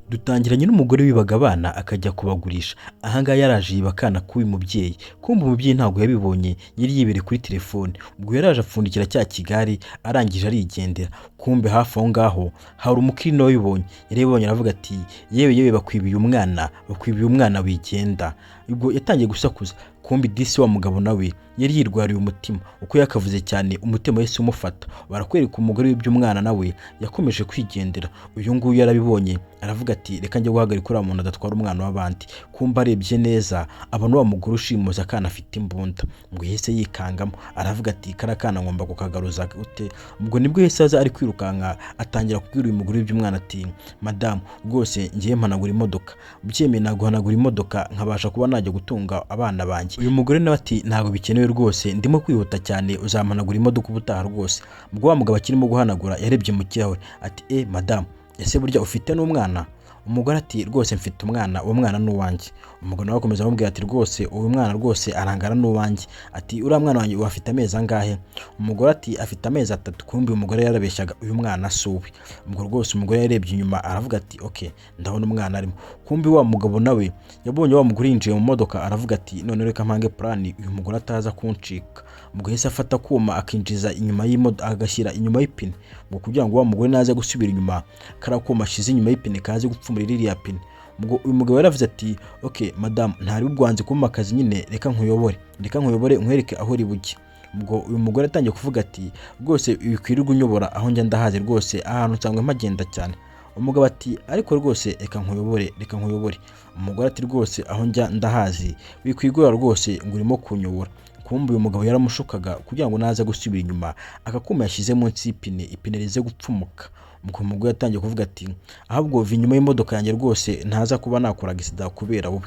Dutangiranye n'umugore wibaga abana akajya kubagurisha. Ahangaha yaraje yiba akana k'uyu mubyeyi. Kumbe umubyeyi ntabwo yabibonye, yari yibereye kuri telefone. Ubwo yaraje apfundikira cya kigare arangije arigendera. Kumbe hafi aho ngaho hari umukiriya wabibonye. Yari yabibonye aravuga ati yewe yewe bakwibiye umwana wigenda. Ubwo yatangiye gusakuza. Kumbe disi wa mugabo nawe yari yirwariye umutima. Uko yakavuze cyane umutima wese umufata. Barakwereka umugore w'iby'umwana nawe yakomeje kwigendera. Uyu nguyu yarabibonye aravuga ati reka njye guhagarika uriya muntu adatwara umwana w'abandi. Kumbe arebye neza abona wa mugore ushimuza akana afite imbunda. Ubwo yahise yikangamo aravuga ati kara kana ngomba kukagaruza gute. Ubwo nibwo yahise aza ari kwirukanka atangira kubwira uyu mugore w'iby'umwana ati madamu rwose ngiye mpanagura imodoka. Byemeye naguhanagura imodoka nkabasha kuba najya gutunga abana banjye. Uyu mugore nawe ati ntabwo bikenewe rwose ndimo kwihuta cyane uzampanagura imodoka ubutaha rwose. Ubwo wa mugabo akirimo guhanagura yarebye mu kirahure ati madamu ese burya ufite n'umwana? Umugore ati rwose mfite umwana, uwo mwana ni uwanjye. Umugabo nawe akomeza amubwira ati rwose uyu mwana rwose arangana n'uwanjye. Ati uriya mwana wanjye afite amezi angahe? Umugore ati afite amezi 3. Kumbe umugore yarabeshyaga uyu mwana si uwe. Ubwo rwose umugore yarebye inyuma aravuga ati okay ndabona umwana arimo. Kumbe wa mugabo nawe yabonye wa mugore yinjiye mu modoka aravuga ati none reka mpange plan uyu mugore ataza kuncika. Ubwo yahise afata kuma akinjiza inyuma y'imodoka agashyira inyuma y'ipine. Ubwo kugira ngo wa mugore naze gusubira inyuma kara kuma ashize inyuma y'ipine kaze gupfumurira iriya pine. Ubwo uyu mugabo yaravuze ati okay madam ntari ubwanze kumpa akazi nyine reka nkuyobore nkwereke aho uri bujye. Ubwo uyu mugore atangiye kuvuga ati rwose bikwirirwa unyobora aho njya ndahazi rwose ahantu nsangwe mpagenda cyane. Umugabo ati ariko rwose reka nkuyobore. Umugore ati rwose aho njya ndahazi wikwigora rwose ngo urimo kunyobora. Kumbe uyu mugabo yaramushukaga kugira ngo naza gusubira inyuma akakuma yashyize munsi y'ipine rize gupfumuka. Ubwo umugore yatangiye kuvuga ati ahubwo vi inyuma y'imodoka yanjye rwose ntaza kuba nakora gisida kubera wowe.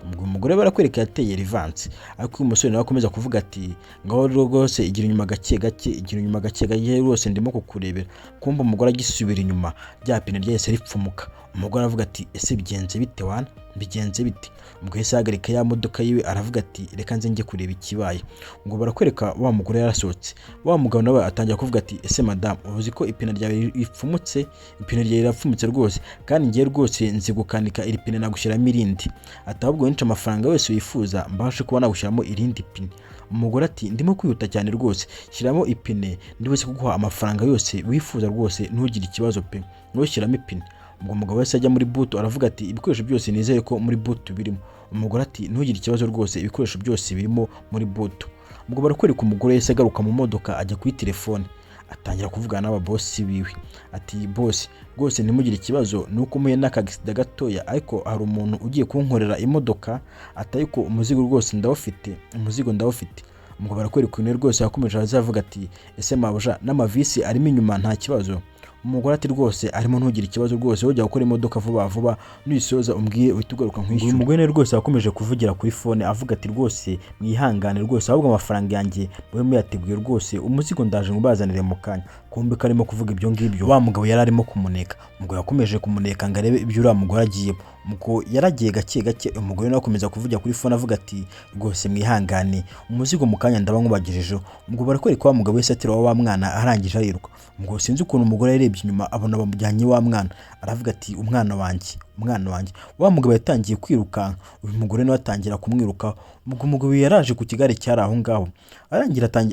Ubwo umugore barakwereka yateye rivansi. Ariko uyu musore nawe akomeza kuvuga ati ngaho rwose igira inyuma gake rwose ndimo kukurebera. Kumbe umugore agisubira inyuma rya pine ryahise ripfumuka. Umugore aravuga ati ese bigenze bite? Ubwo yahise ahagarika ya modoka yiwe aravuga ati reka nze njye kureba ikibaye. Ngo barakwereka wa mugore yarasohotse. Wa mugabo nawe atangira kuvuga ati ese madamu uzi ko ipine ryawe ripfumutse? Ipine ryawe rirapfumutse rwose kandi ngiye rwose nzi gukanika iri pine nagushyiramo irindi. Ati ahubwo winca amafaranga yose wifuza mbashe kuba nagushyiramo irindi pine. Umugore ati ndimo kwihuta cyane rwose shyiramo ipine ndibuze kuguha amafaranga yose wifuza rwose ntugire ikibazo pe ntushyiramo ipine. Ubwo umugabo wese ajya muri butu aravuga ati ibikoresho byose nizeye ko muri butu birimo. Umugore ati ntugire ikibazo rwose ibikoresho byose birimo muri butu. Ubwo barakwereka umugore yese agaruka mu modoka ajya kuri telefone atangira kuvugana n'ababosi biwe ati bosi rwose ntimugire ikibazo nuko muye n'akagisida gatoya ariko hari umuntu ugiye kunkorera imodoka atayiko umuzigo rwose ndawufite. Ubwo barakwereka uyu rwose yakomeje azavuga ati ese mabuja n'amavisi arimo inyuma nta kibazo. Umugore ati rwose arimo ntugire ikibazo rwose wajya gukora imodoka vuba nuyisoza umbwiye uhita ugaruka nkwishyura. Uyu mugore rwose yakomeje kuvugira kuri fone avuga ati rwose mwihangane rwose ahubwo amafaranga yanjye mwe muyateguye rwose umuzigo ndaje ngubazanire mu kanya. Kumbe karimo kuvuga ibyo ngibyo wa mugabo yari arimo kumuneka. Ubwo yakomeje kumuneka ngo arebe ibyo uriya mugore agiyemo. Ubwo yaragiye gake umugore nawe akomeza kuvugira kuri fone avuga ati rwose mwihangane umuzigo mu kanya ndaba nkubagejejeho. Ubwo barakwereka wa mugabo wese atira wa mwana arangije ariruka. Ubwo sinzi ukuntu umugore yarebye inyuma abona bamujyanye wa mwana aravuga ati umwana wanjye. Wa mugabo yatangiye kwirukanka. Uyu mugore nawe atangira kumwirukaho. Ubwo umugabo yaraje ku kigare cyari aho ngaho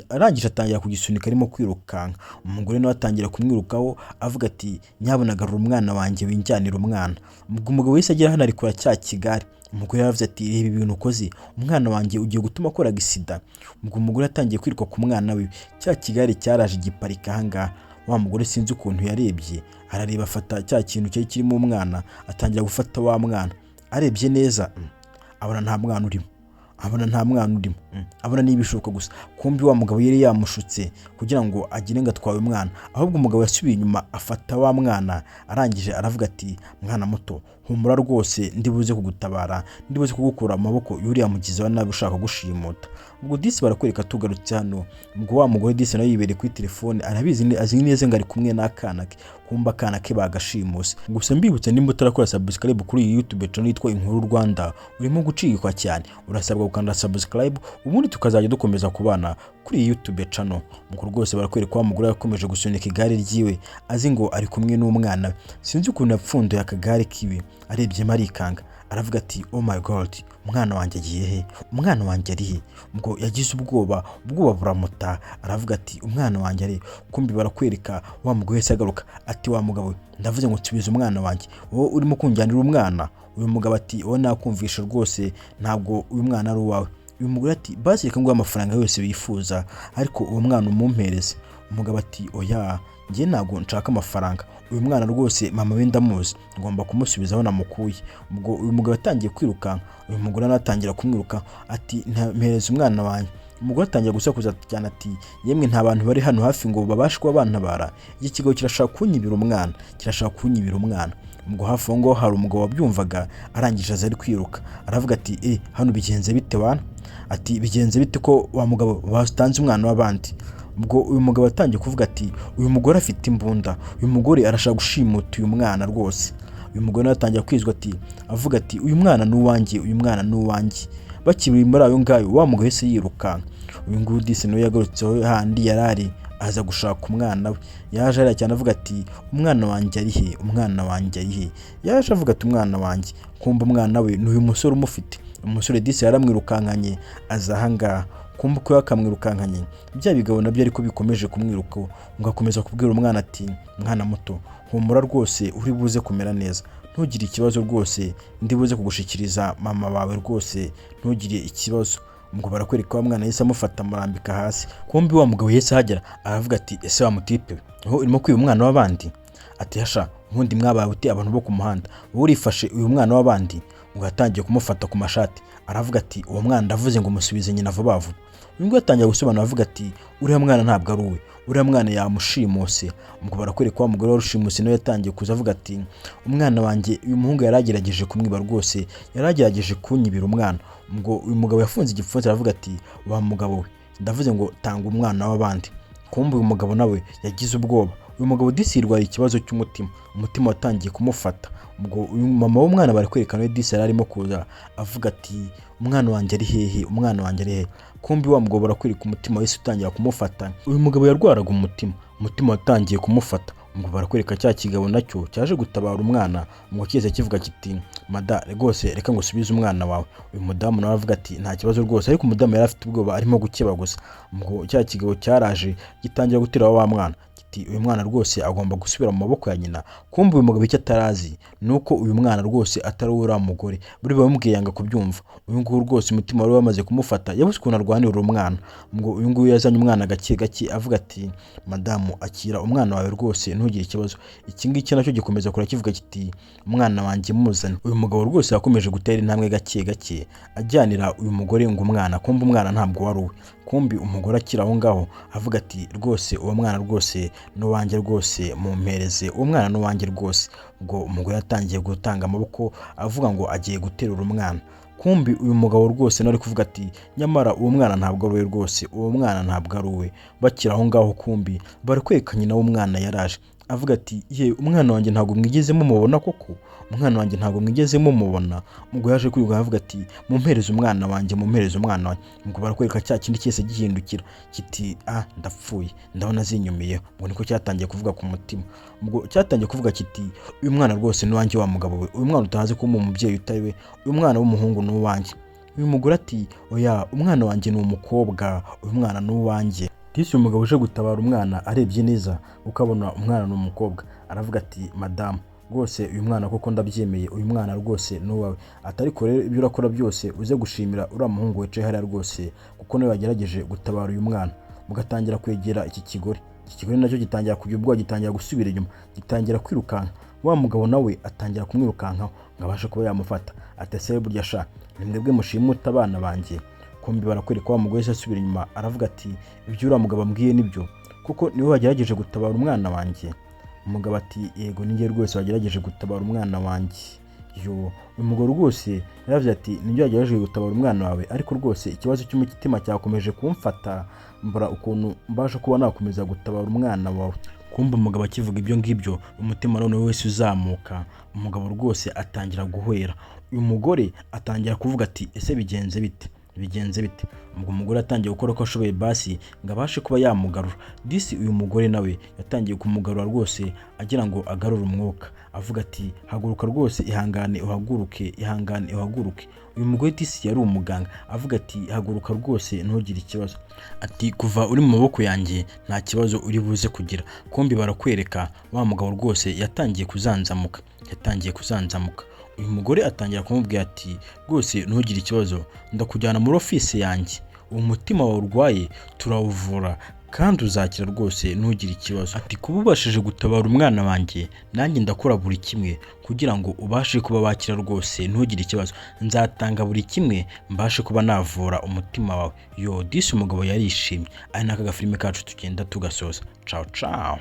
arangije atangira kugisunika arimo kwirukanka. Umugore nawe atangira kumwirukaho avuga ati nyabona garura umwana wanjye winjyanira umwana. Ubwo umugabo wese agira hano arikora cya kigare. Umugore yaravuze ati reba ibintu ukoze umwana wanjye ugiye gutuma akora gisida. Ubwo umugore atangiye kwiruka ku mwana we cya kigare cyaraje giparika aha ngaha. Wa mugore sinzi ukuntu yarebye arareba afata cya kintu cyari kirimo umwana atangira gufata wa mwana arebye neza abona nta mwana urimo abona n'ibishoboka gusa. Kumbi wa mugabo yari yamushutse kugira ngo agire ngo atwaye umwana ahubwo umugabo yasubiye inyuma afata wa mwana arangije aravuga ati mwana muto humura rwose ndibuze kugutabara ndibuze kugukura mu maboko yuriya mugizi wa nabi ushaka gushimuta. Ubwo disi barakwereka tugarutse hano. Ubwo wa mugore disi nawe yibereye kuri telefone arabizi azi neza ngo ari kumwe n'akana ke kumba akana ke bagashimuse. Gusa mbibutse nimba utarakora subscribe kuri iyi YouTube channel yitwa Inkuru Rwanda urimo gucikwa cyane, urasabwa gukanda subscribe ubundi tukazajya dukomeza kubana kuri iyi YouTube channel. Mukuru rwose barakwereka wa mugore yakomeje gusunika igare ryiwe azi ngo ari kumwe n'umwana. Sinzi ukuntu yapfunduye akagare kiwe arebye marikanga aravuga ati oh my god, umwana wanjye agiye he, umwana wanjye ari he? Ubwo yagize ubwoba buramuta aravuga ati umwana wanjye ari. Kumbi barakwereka wa mugore wese agaruka ati wa mugabo ndavuze ngo nsubize umwana wanjye, wowe urimo kunjyanira umwana. Uyu mugabo ati wowe nakumvisha rwose ntabwo uyu mwana ari uwawe. Uyu mugore ati basi reka nguhe amafaranga yose wifuza ariko uwo mwana umumpereze. Umugabo ati oya, njye ntabwo nshaka amafaranga, uyu mwana rwose mama we ndamuzi, ngomba kumusubiza aho namukuye. Ubwo uyu mugabo atangiye kwiruka, uyu mugore anatangira kumwiruka ati mpereza umwana wanjye. Umugore atangiye gusakuza cyane ati yemwe nta bantu bari hano hafi ngo babashe kuba bantabara, iki kigo kirashaka kunyibira umwana, kirashaka kunyibira umwana. Ubwo hafi aho ngaho hari umugabo wabyumvaga arangije aza ari kwiruka aravuga ati hano bigenze bite wana? Ati bigenze bite ko wa mugabo batanze umwana w'abandi? Ubwo uyu mugabo atangiye kuvuga ati uyu mugore afite imbunda, uyu mugore arashaka gushimuta uyu mwana rwose. Uyu mugore atangiye kwizwa ati avuga ati uyu mwana ni uwanjye, uyu mwana ni uwanjye. Bakibiri muri ayo ngayo wa mugabo wese yiruka. Uyu nguyu disi niwe yagarutseho handi yarari aza gushaka umwana we. Yaje ari cyane avuga ati umwana wanjye ari he, umwana wanjye ari he? Yaje avuga ati umwana wanjye, kumba umwana we ni uyu musore umufite. Umusore disi yaramwirukankanye aza ahangaha, kumba ko yakamwirukankanye bya bigabo nabyo ariko bikomeje kumwiruka ngo akomeza kubwira umwana ati mwana muto humura rwose uri buze kumera neza, ntugire ikibazo rwose, ndi buze kugushikiriza mama wawe rwose, ntugire ikibazo. Ngo barakwereka wa mwana yese amufata murambika hasi. Kumbi wa mugabo yese hagera aravuga ati ese wa mutipe aho urimo kwiba umwana w'abandi? Ati hasha ubundi mwabaye uti abantu bo ku muhanda, wowe urifashe uyu mwana w'abandi? Ngo atangiye kumufata ku mashati aravuga ati uwo mwana ndavuze ngo musubize nyina vuba vuba. Uyu nguyu atangiye gusobanura avuga ati uriya mwana ntabwo ari uwe, uriya mwana yamushimuse. Ngo barakwereka wa mugore warushimuse nawe yatangiye kuza avuga ati umwana wanjye uyu muhungu yaragerageje kumwiba rwose, yaragerageje kunyibira umwana. Ngo uyu mugabo yafunze igipfunsi aravuga ati wa mugabo we ndavuze ngo tanga umwana w'abandi. Kumbe uyu mugabo nawe yagize ubwoba. Uyu mugabo disi yarwaye ikibazo cy'umutima, umutima watangiye kumufata. Ubwo uyu mama w'umwana barakwerekana we disi arimo kuza avuga ati umwana wanjye ari hehe, umwana wanjye ari hehe? Kumbi wa mugabo barakwereka umutima wese utangira kumufata. Uyu mugabo yarwaraga umutima watangiye kumufata. Ngo barakwereka cya kigabo nacyo cyaje gutabara umwana. Ngo kize kivuga kiti mada rwose reka ngo subize umwana wawe. Uyu mudamu nawe avuga ati nta kibazo rwose, ariko umudamu yari afite ubwoba arimo gukeba gusa. Ngo cya kigabo cyaraje gitangira gutera wa mwana uyu mwana rwose agomba gusubira mu maboko ya nyina. Kumbe uyu mugabo icyo atarazi nuko uyu mwana rwose atari uriya mugore, buri bamubwiye yanga kubyumva. Uyu nguyu rwose umutima wari wamaze kumufata, yabuze ukuntu arwanira umwana. Ngo uyu nguyu yazanye umwana gake gake avuga ati madamu akira umwana wawe rwose ntugire ikibazo. Iki ngiki nacyo gikomeza kura kivuga kiti umwana wanjye muzane. Uyu mugabo rwose yakomeje gutera intambwe gake gake ajyanira uyu mugore ngo umwana. Kumbe umwana ntabwo wari uwe. Kumbi umugore akira aho ngaho avuga ati rwose uwo mwana rwose n'uwanjye rwose mumpereze, uwo mwana n'uwanjye rwose. Ubwo umugore yatangiye gutanga amaboko avuga ngo agiye guterura umwana. Kumbi uyu mugabo rwose nari kuvuga ati nyamara uwo mwana ntabwo ari uwe rwose, uwo mwana ntabwo ari uwe. Bakira aho ngaho kumbi barakwereka nyina w'umwana yaraje avuga ati ye umwana wanjye ntabwo mwigeze mumubona koko, umwana wanjye ntabwo mwigeze mumubona. Ubwo yaje kwiruka avuga ati mumpereze umwana wanjye, mumpereze umwana wanjye. Ubwo barakwereka cya kindi cyese gihindukira kiti ndapfuye ndabona zinyumiyeho. Ubwo niko cyatangiye kuvuga ku mutima. Ubwo cyatangiye kuvuga kiti uyu mwana rwose ni wanjye wa mugabo we, uyu mwana utazi ko mu mubyeyi utari we, uyu mwana w'umuhungu ni uwanjye. Uyu mugore ati oya umwana wanjye ni umukobwa, uyu mwana ni uwanjye. Disi uyu mugabo uje gutabara umwana arebye neza ukabona umwana ni umukobwa aravuga ati madamu rwose uyu mwana koko ndabyemeye, uyu mwana rwose ni uwawe. Atari ko rero ibyo urakora byose uze gushimira uriya muhungu wicaye hariya rwose kuko nawe yagerageje gutabara uyu mwana. Mugatangira kwegera iki kigore nacyo gitangira kugira ubwoba, gitangira gusubira inyuma, gitangira kwirukanka. Wa mugabo nawe atangira kumwirukankaho ngo abashe kuba yamufata. Atese burya sha ni mwebwe mushimuta abana banjye. Kumbi barakwereka wa mugore asubira inyuma aravuga ati ibyo uriya mugabo ambwiye nibyo kuko niwe wagerageje gutabara umwana wanjye. Umugabo ati yego ninjye rwose wagerageje gutabara umwana wanjye. Uyu mugore rwose yaravuze ati nibyo wagerageje gutabara umwana wawe, ariko rwose ikibazo cy'umutima cyakomeje kumfata mbura ukuntu mbasha kuba nakomeza gutabara umwana wawe. kumva umugabo akivuga ibyo ngibyo umutima none wese uzamuka, umugabo rwose atangira guhwera. Uyu mugore atangira kuvuga ati ese bigenze bite. Ubwo umugore atangiye gukora uko ashoboye basi ngo abashe kuba yamugarura. Disi uyu mugore nawe yatangiye kumugarura rwose agira ngo agarure umwuka, avuga ati haguruka rwose, ihangane uhaguruke. Uyu mugore disi yari umuganga, avuga ati haguruka rwose ntugire ikibazo, ati kuva uri mu maboko yanjye nta kibazo uri buze kugira. Kumbi barakwereka wa mugabo rwose yatangiye kuzanzamuka. Uyu mugore atangira kumubwira ati rwose ntugire ikibazo, ndakujyana muri ofisi yanjye, uwo mutima wawe urwaye turawuvura kandi uzakira rwose ntugire ikibazo. Ati kuba ubashije gutabara umwana wanjye nanjye ndakora buri kimwe kugira ngo ubashe kuba wakira rwose ntugire ikibazo, nzatanga buri kimwe mbashe kuba navura umutima wawe. Disi umugabo yarishimye. Ari n'aka gafilime kacu tugenda tugasoza. Ciao ciao.